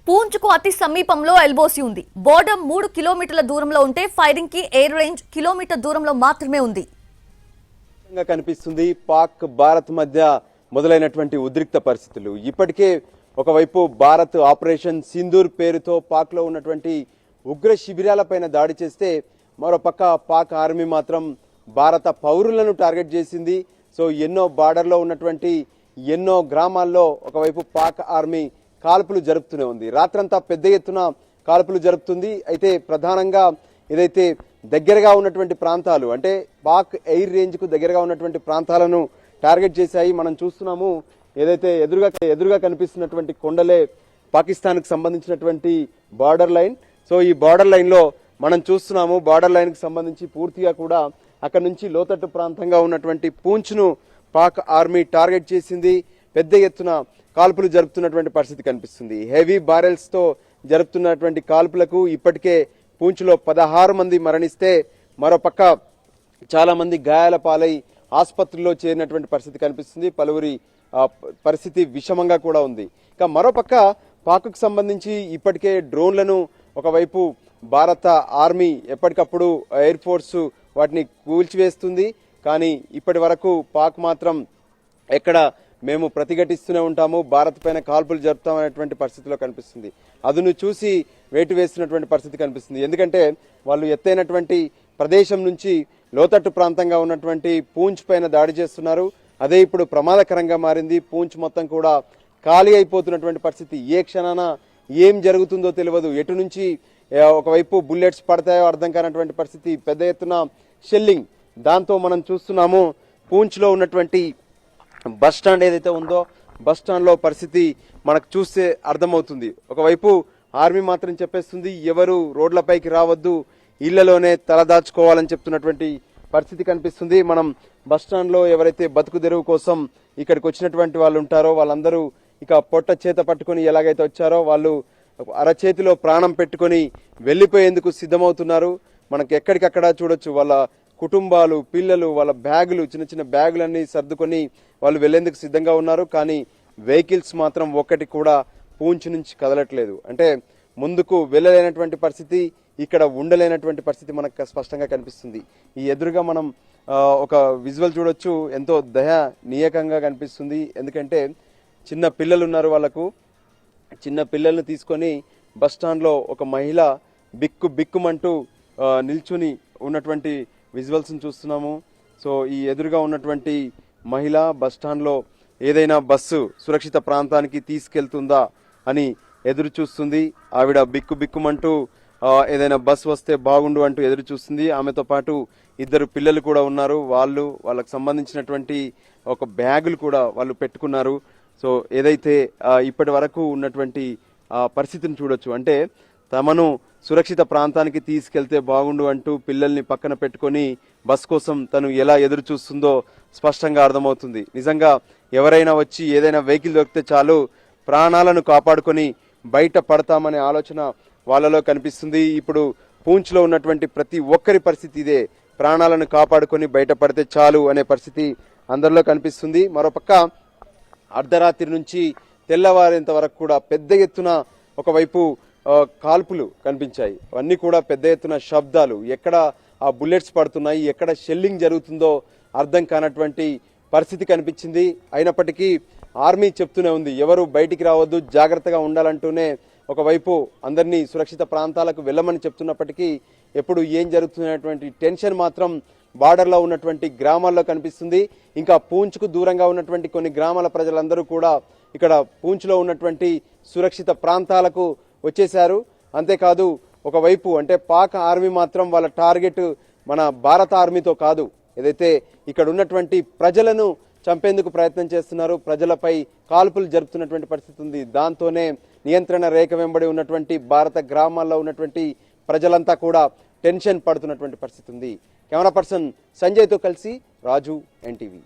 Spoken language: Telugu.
పూంచ్కు అతి సమీపంలో ఎల్బోసి ఉంది. బోర్డర్ 3 కిలోమీటర్ల దూరంలో ఉంటే ఫైరింగ్ కి ఎయిర్ రేంజ్ కిలోమీటర్ దూరంలో మాత్రమే ఉంది. కనిపిస్తుంది పాక్ భారత్ మధ్య మొదలైనటువంటి ఉద్రిక్త పరిస్థితులు. ఇప్పటికే ఒకవైపు భారత్ ఆపరేషన్ సింధూర్ పేరుతో పాక్ లో ఉన్నటువంటి ఉగ్ర శిబిరాలపైన దాడి చేస్తే మరోపక్క పాక్ ఆర్మీ మాత్రం భారత పౌరులను టార్గెట్ చేసింది. సో ఎన్నో బార్డర్లో ఉన్నటువంటి ఎన్నో గ్రామాల్లో ఒకవైపు పాక్ ఆర్మీ కాల్పులు జరుపుతూనే ఉంది. రాత్రంతా పెద్ద ఎత్తున కాల్పులు జరుపుతుంది. అయితే ప్రధానంగా ఏదైతే దగ్గరగా ఉన్నటువంటి ప్రాంతాలు అంటే పాక్ ఎయిర్ రేంజ్ కు దగ్గరగా ఉన్నటువంటి ప్రాంతాలను టార్గెట్ చేశాయి. మనం చూస్తున్నాము ఏదైతే ఎదురుగా కనిపిస్తున్నటువంటి కొండలే పాకిస్తాన్ కు సంబంధించినటువంటి బార్డర్ లైన్. సో ఈ బార్డర్ లైన్ లో మనం చూస్తున్నాము బార్డర్ లైన్ కు సంబంధించి పూర్తిగా కూడా అక్కడ నుంచి లోతట్టు ప్రాంతంగా ఉన్నటువంటి పూంచ్ ను పాక్ ఆర్మీ టార్గెట్ చేసింది. పెద్ద ఎత్తున కాల్పులు జరుపుతున్నటువంటి పరిస్థితి కనిపిస్తుంది. హెవీ బారెల్స్ తో జరుపుతున్నటువంటి కాల్పులకు ఇప్పటికే పూంచ్లో 16 మంది మరణిస్తే మరోపక్క చాలా మంది గాయాల పాలై ఆసుపత్రిలో చేరినటువంటి పరిస్థితి కనిపిస్తుంది. పలువురి పరిస్థితి విషమంగా కూడా ఉంది. ఇక మరోపక్క పాక్కు సంబంధించి ఇప్పటికే డ్రోన్లను ఒకవైపు భారత ఆర్మీ ఎప్పటికప్పుడు ఎయిర్ ఫోర్స్ వాటిని కూల్చివేస్తుంది. కానీ ఇప్పటి వరకు పాక్ మాత్రం ఎక్కడ మేము ప్రతిఘటిస్తూనే ఉంటాము, భారత్ పైన కాల్పులు జరుపుతామనేటువంటి పరిస్థితిలో కనిపిస్తుంది. అదును చూసి వేటు వేస్తున్నటువంటి పరిస్థితి కనిపిస్తుంది. ఎందుకంటే వాళ్ళు ఎత్తైనటువంటి ప్రదేశం నుంచి లోతట్టు ప్రాంతంగా ఉన్నటువంటి పూంచ్ పైన దాడి చేస్తున్నారు. అదే ఇప్పుడు ప్రమాదకరంగా మారింది. పూంచ్ మొత్తం కూడా ఖాళీ అయిపోతున్నటువంటి పరిస్థితి. ఏ క్షణాన ఏం జరుగుతుందో తెలియదు. ఎటు నుంచి ఒకవైపు బుల్లెట్స్ పడతాయో అర్థం కానటువంటి పరిస్థితి. పెద్ద ఎత్తున షెల్లింగ్. దాంతో మనం చూస్తున్నాము పూంచ్ లో ఉన్నటువంటి బస్ స్టాండ్ ఏదైతే ఉందో బస్ స్టాండ్ లో పరిస్థితి మనకు చూస్తే అర్థమవుతుంది. ఒకవైపు ఆర్మీ మాత్రం చెప్పేస్తుంది ఎవరు రోడ్లపైకి రావద్దు, ఇళ్లలోనే తలదాచుకోవాలని చెప్తున్నటువంటి పరిస్థితి కనిపిస్తుంది. మనం బస్ స్టాండ్ లో ఎవరైతే బతుకు తెరువు కోసం ఇక్కడికి వచ్చినటువంటి వాళ్ళు ఉంటారో వాళ్ళందరూ ఇక పొట్ట చేత పట్టుకుని ఎలాగైతే వచ్చారో వాళ్ళు అరచేతిలో ప్రాణం పెట్టుకుని వెళ్లిపోయేందుకు సిద్ధమవుతున్నారు. మనకి ఎక్కడికక్కడ చూడొచ్చు వాళ్ళ కుటుంబాలు, పిల్లలు, వాళ్ళ బ్యాగులు, చిన్న చిన్న బ్యాగులన్నీ సర్దుకొని వాళ్ళు వెళ్లేందుకు సిద్ధంగా ఉన్నారు. కానీ వెహికల్స్ మాత్రం ఒక్కటి కూడా పూంచ్ నుంచి కదలట్లేదు. అంటే ముందుకు వెళ్ళలేనటువంటి పరిస్థితి, ఇక్కడ ఉండలేనటువంటి పరిస్థితి మనకు స్పష్టంగా కనిపిస్తుంది. ఈ ఎదురుగా మనం ఒక విజువల్ చూడొచ్చు, ఎంతో దయనీయకంగా కనిపిస్తుంది. ఎందుకంటే చిన్న పిల్లలు ఉన్నారు, వాళ్ళకు చిన్న పిల్లల్ని తీసుకొని బస్ స్టాండ్ లో ఒక మహిళ బిక్కుమంటూ నిల్చుని ఉన్నటువంటి విజువల్స్ చూస్తున్నాము. సో ఈ ఎదురుగా ఉన్నటువంటి మహిళ బస్ స్టాండ్ లో ఏదైనా బస్సు సురక్షిత ప్రాంతానికి తీసుకెళ్తుందా అని ఎదురు చూస్తుంది. ఆవిడ బిక్కుమంటూ ఏదైనా బస్సు వస్తే బాగుండు అంటూ ఎదురు చూస్తుంది. ఆమెతో పాటు 2 పిల్లలు కూడా ఉన్నారు. వాళ్ళకు సంబంధించినటువంటి ఒక బ్యాగులు కూడా వాళ్ళు పెట్టుకున్నారు. సో ఏదైతే ఇప్పటి వరకు ఉన్నటువంటి పరిస్థితిని చూడొచ్చు. అంటే తమను సురక్షిత ప్రాంతానికి తీసుకెళ్తే బాగుండు అంటూ పిల్లల్ని పక్కన పెట్టుకొని బస్ కోసం తను ఎలా ఎదురు చూస్తుందో స్పష్టంగా అర్థమవుతుంది. నిజంగా ఎవరైనా వచ్చి ఏదైనా వెహికల్ దొరికితే చాలు ప్రాణాలను కాపాడుకొని బయట పడతామనే ఆలోచన వాళ్ళలో కనిపిస్తుంది. ఇప్పుడు పూంచ్ లో ఉన్నటువంటి ప్రతి ఒక్కరి పరిస్థితి ఇదే, ప్రాణాలను కాపాడుకొని బయట పడితే చాలు అనే పరిస్థితి అందరిలో కనిపిస్తుంది. మరోపక్క అర్ధరాత్రి నుంచి తెల్లవారేంత వరకు కూడా పెద్ద ఎత్తున ఒకవైపు కాల్పులు కనిపించాయి. అవన్నీ కూడా పెద్ద ఎత్తున శబ్దాలు, ఎక్కడ ఆ బుల్లెట్స్ పడుతున్నాయి, ఎక్కడ షెల్లింగ్ జరుగుతుందో అర్థం కానటువంటి పరిస్థితి కనిపించింది. అయినప్పటికీ ఆర్మీ చెప్తూనే ఉంది ఎవరు బయటికి రావద్దు, జాగ్రత్తగా ఉండాలంటూనే ఒకవైపు అందరినీ సురక్షిత ప్రాంతాలకు వెళ్ళమని చెప్తున్నప్పటికీ ఎప్పుడు ఏం జరుగుతున్నటువంటి టెన్షన్ మాత్రం బార్డర్లో ఉన్నటువంటి గ్రామాల్లో కనిపిస్తుంది. ఇంకా పూంచ్కు దూరంగా ఉన్నటువంటి కొన్ని గ్రామాల ప్రజలందరూ కూడా ఇక్కడ పూంచ్లో ఉన్నటువంటి సురక్షిత ప్రాంతాలకు వచ్చేశారు. అంతేకాదు ఒకవైపు అంటే పాక్ ఆర్మీ మాత్రం వాళ్ళ టార్గెట్ మన భారత ఆర్మీతో కాదు, ఏదైతే ఇక్కడ ఉన్నటువంటి ప్రజలను చంపేందుకు ప్రయత్నం చేస్తున్నారు, ప్రజలపై కాల్పులు జరుపుతున్నటువంటి పరిస్థితి ఉంది. దాంతోనే నియంత్రణ రేఖ వెంబడి ఉన్నటువంటి భారత గ్రామాల్లో ఉన్నటువంటి ప్రజలంతా కూడా టెన్షన్ పడుతున్నటువంటి పరిస్థితి ఉంది. కెమెరా పర్సన్ సంజయ్తో కలిసి రాజు, ఎన్టీవీ.